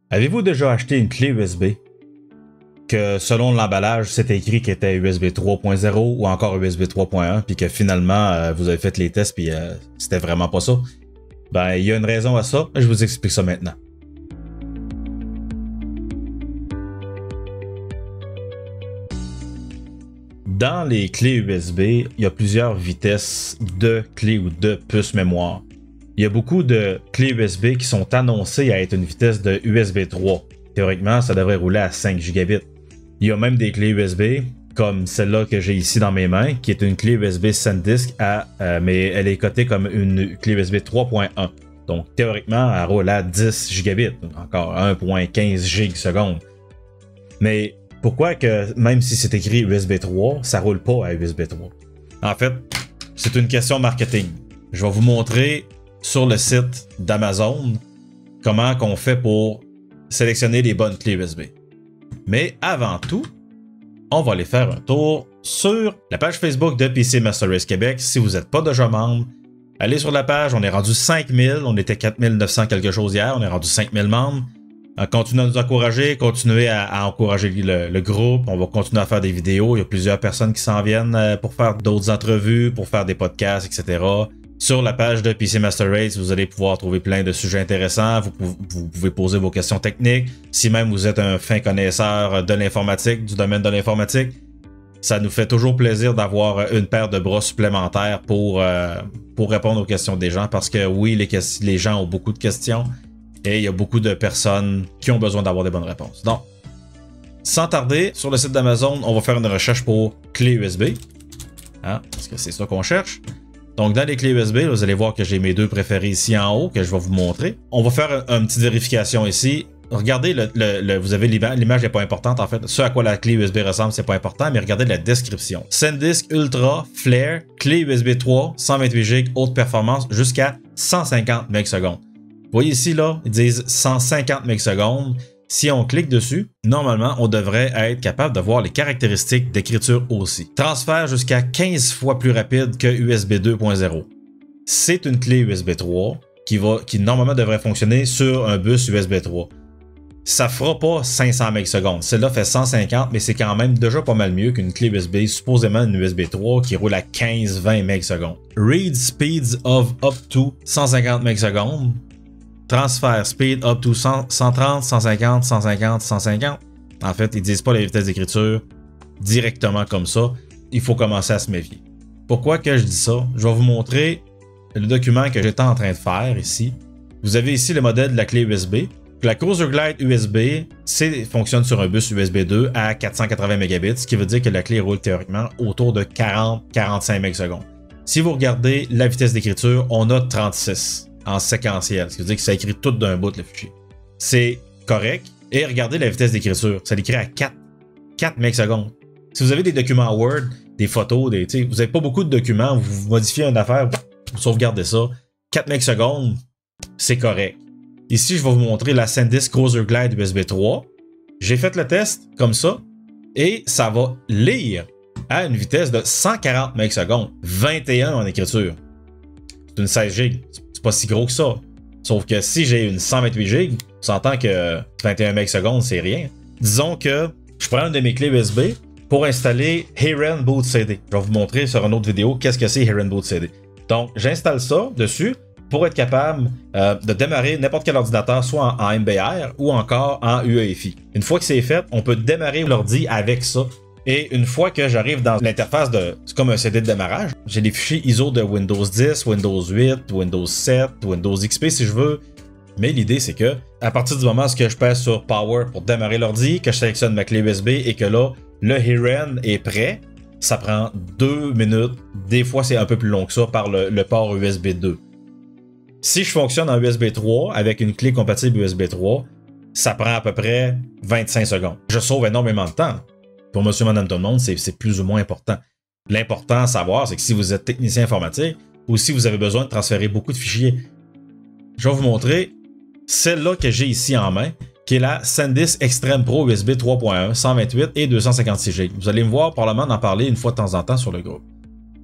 Avez-vous déjà acheté une clé USB que selon l'emballage, c'était écrit qu'elle était USB 3.0 ou encore USB 3.1 puis que finalement, vous avez fait les tests puis c'était vraiment pas ça? Ben, il y a une raison à ça, je vous explique ça maintenant. Dans les clés USB, il y a plusieurs vitesses de clés ou de puces mémoire. Il y a beaucoup de clés USB qui sont annoncées à être une vitesse de USB 3. Théoriquement, ça devrait rouler à 5 gigabits. Il y a même des clés USB, comme celle-là que j'ai ici dans mes mains, qui est une clé USB SanDisk, mais elle est cotée comme une clé USB 3.1. Donc, théoriquement, elle roule à 10 gigabits, encore 1.15 gigs/seconde. Mais pourquoi que, même si c'est écrit USB 3, ça roule pas à USB 3? En fait, c'est une question marketing. Je vais vous montrer sur le site d'Amazon comment qu'on fait pour sélectionner les bonnes clés USB. Mais avant tout, on va aller faire un tour sur la page Facebook de PC Master Race Québec. Si vous n'êtes pas déjà membre, allez sur la page, on est rendu 5000, on était 4900 quelque chose hier, on est rendu 5000 membres. Continuez à nous encourager, continuez à encourager le groupe, on va continuer à faire des vidéos, il y a plusieurs personnes qui s'en viennent pour faire d'autres entrevues, pour faire des podcasts, etc. Sur la page de PC Master Race, vous allez pouvoir trouver plein de sujets intéressants, vous pouvez poser vos questions techniques, si même vous êtes un fin connaisseur de l'informatique, du domaine de l'informatique, ça nous fait toujours plaisir d'avoir une paire de bras supplémentaires pour répondre aux questions des gens, parce que oui, les gens ont beaucoup de questions, et il y a beaucoup de personnes qui ont besoin d'avoir des bonnes réponses. Donc, sans tarder, sur le site d'Amazon, on va faire une recherche pour clé USB. Parce que c'est ça qu'on cherche. Donc, dans les clés USB, vous allez voir que j'ai mes deux préférés ici en haut, que je vais vous montrer. On va faire une petite vérification ici. Regardez, vous avez l'image n'est pas importante, en fait. Ce à quoi la clé USB ressemble, c'est pas important, mais regardez la description. SanDisk Ultra Flare, clé USB 3, 128 Go, haute performance, jusqu'à 150 MS/s. Vous voyez ici, là, ils disent 150 MS/s. Si on clique dessus, normalement, on devrait être capable de voir les caractéristiques d'écriture aussi. Transfert jusqu'à 15 fois plus rapide que USB 2.0. C'est une clé USB 3 qui normalement devrait fonctionner sur un bus USB 3. Ça fera pas 500 MS/s. Celle-là fait 150, mais c'est quand même déjà pas mal mieux qu'une clé USB, supposément une USB 3 qui roule à 15-20 MS/s. Read speeds of up to 150 MS/s. Transfert speed up to 130, 150, 150, 150. En fait, ils disent pas la vitesse d'écriture directement comme ça. Il faut commencer à se méfier. Pourquoi que je dis ça? Je vais vous montrer le document que j'étais en train de faire ici. Vous avez ici le modèle de la clé USB. La Cruiser Glide USB fonctionne sur un bus USB 2 à 480 Mbps, ce qui veut dire que la clé roule théoriquement autour de 40-45 MS/s. Si vous regardez la vitesse d'écriture, on a 36 en séquentiel, ce qui veut dire que ça écrit tout d'un bout le fichier. C'est correct. Et regardez la vitesse d'écriture, ça l'écrit à 4 MS/s. Si vous avez des documents Word, des photos, vous n'avez pas beaucoup de documents, vous modifiez une affaire, vous sauvegardez ça, 4 MS/s, c'est correct. Ici, je vais vous montrer la SanDisk Cruiser Glide USB 3. J'ai fait le test comme ça, et ça va lire à une vitesse de 140 MS/s, 21 en écriture. C'est une 16 GB. C'est pas si gros que ça. Sauf que si j'ai une 128 GB, on s'entend que 21 MS/s, c'est rien. Disons que je prends une de mes clés USB pour installer Heron Boot CD. Je vais vous montrer sur une autre vidéo qu'est-ce que c'est Heron Boot CD. Donc, j'installe ça dessus pour être capable de démarrer n'importe quel ordinateur, soit en MBR ou encore en UEFI. Une fois que c'est fait, on peut démarrer l'ordi avec ça. Et une fois que j'arrive dans l'interface c'est comme un CD de démarrage, j'ai les fichiers ISO de Windows 10, Windows 8, Windows 7, Windows XP si je veux. Mais l'idée, c'est que à partir du moment où je pèse sur Power pour démarrer l'ordi, que je sélectionne ma clé USB et que là, le Heron est prêt, ça prend 2 minutes. Des fois, c'est un peu plus long que ça par le port USB 2. Si je fonctionne en USB 3 avec une clé compatible USB 3, ça prend à peu près 25 secondes. Je sauve énormément de temps. Pour monsieur, madame, tout le monde, c'est plus ou moins important. L'important à savoir, c'est que si vous êtes technicien informatique ou si vous avez besoin de transférer beaucoup de fichiers, je vais vous montrer celle-là que j'ai ici en main, qui est la SanDisk Extreme Pro USB 3.1, 128 et 256 GB. Vous allez me voir probablement en parler une fois de temps en temps sur le groupe.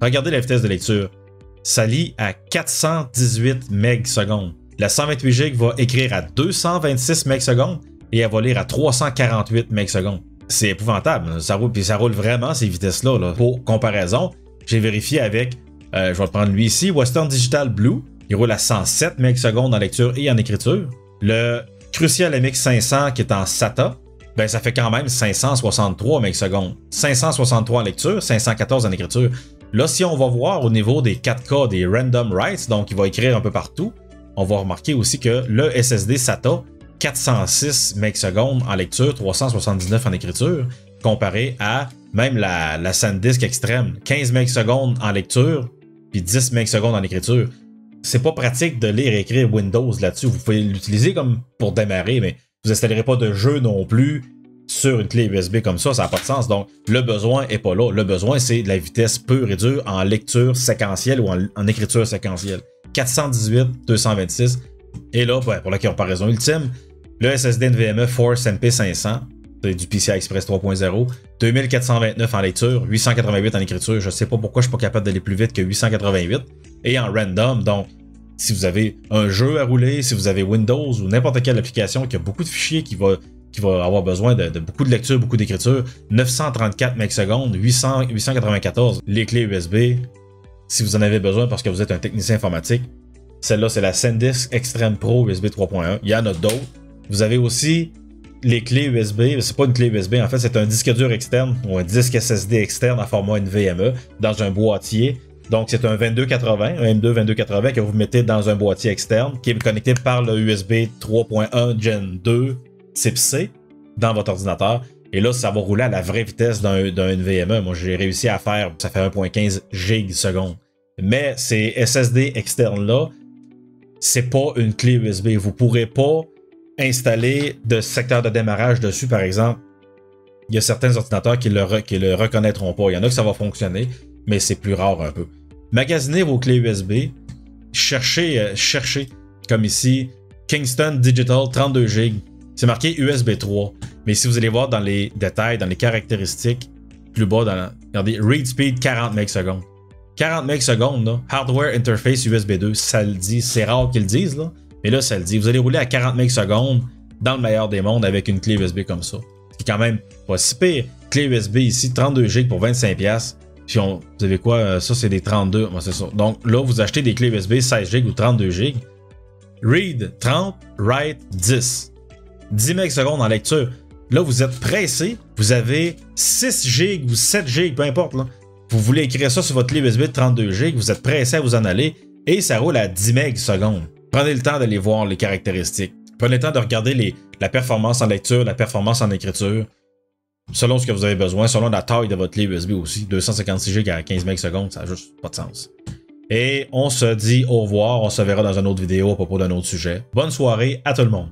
Regardez la vitesse de lecture. Ça lit à 418 MS/s. La 128 GB va écrire à 226 MS/s. et elle va lire à 348 MB/s. C'est épouvantable. Ça roule, puis ça roule vraiment ces vitesses-là. Là. Pour comparaison, j'ai vérifié avec, je vais prendre lui ici, Western Digital Blue. Il roule à 107 MB/s en lecture et en écriture. Le Crucial MX 500 qui est en SATA, ben ça fait quand même 563 MB/s. 563 en lecture, 514 en écriture. Là, si on va voir au niveau des 4K, des random writes, donc il va écrire un peu partout, on va remarquer aussi que le SSD SATA, 406 MB/s en lecture, 379 en écriture, comparé à même la SanDisk Extreme, 15 MB/s en lecture, puis 10 MB/s en écriture. C'est pas pratique de lire et écrire Windows là-dessus. Vous pouvez l'utiliser comme pour démarrer, mais vous n'installerez pas de jeu non plus sur une clé USB comme ça n'a pas de sens. Donc, le besoin est pas là. Le besoin, c'est de la vitesse pure et dure en lecture séquentielle ou en écriture séquentielle. 418, 226. Et là, pour la comparaison ultime, le SSD NVMe Force MP500, c'est du PCI Express 3.0, 2429 en lecture, 888 en écriture. Je sais pas pourquoi je suis pas capable d'aller plus vite que 888. Et en random, donc, si vous avez un jeu à rouler, si vous avez Windows ou n'importe quelle application qui a beaucoup de fichiers qui va avoir besoin de beaucoup de lecture, beaucoup d'écriture, 934 MB/s, 894 les clés USB, si vous en avez besoin parce que vous êtes un technicien informatique. Celle-là, c'est la SanDisk Extreme Pro USB 3.1. Il y en a d'autres. Vous avez aussi les clés USB. C'est pas une clé USB, en fait, c'est un disque dur externe ou un disque SSD externe en format NVMe dans un boîtier. Donc, c'est un 2280, un M2 2280 que vous mettez dans un boîtier externe qui est connecté par le USB 3.1 Gen 2 type C dans votre ordinateur. Et là, ça va rouler à la vraie vitesse d'un NVMe. Moi, j'ai réussi à faire, ça fait 1.15 gigs/seconde. Mais ces SSD externes-là, c'est pas une clé USB. Vous pourrez pas installer de secteur de démarrage dessus, par exemple. Il y a certains ordinateurs qui le reconnaîtront pas. Il y en a que ça va fonctionner, mais c'est plus rare un peu. Magasinez vos clés USB. Cherchez, comme ici, Kingston Digital 32 GB. C'est marqué USB 3. Mais si vous allez voir dans les détails, dans les caractéristiques, plus bas, regardez, Read Speed 40 MB/s. 40 MB/s, là, Hardware Interface USB 2, ça le dit. C'est rare qu'ils le disent, là. Mais là, ça le dit. Vous allez rouler à 40 MB/s dans le meilleur des mondes avec une clé USB comme ça. Ce qui est quand même pas si pire. Clé USB ici, 32 GB pour 25$. Puis vous savez quoi? Ça, c'est des 32. Moi, c'est ça. Donc là, vous achetez des clés USB 16 GB ou 32 GB. Read 30, write 10. 10 MB/s en lecture. Là, vous êtes pressé. Vous avez 6 GB ou 7 GB, peu importe. Là. Vous voulez écrire ça sur votre clé USB de 32 GB. Vous êtes pressé à vous en aller. Et ça roule à 10 MB/s. Prenez le temps d'aller voir les caractéristiques. Prenez le temps de regarder la performance en lecture, la performance en écriture. Selon ce que vous avez besoin, selon la taille de votre clé USB aussi. 256 GB à 15 MB/s, ça n'a juste pas de sens. Et on se dit au revoir. On se verra dans une autre vidéo à propos d'un autre sujet. Bonne soirée à tout le monde.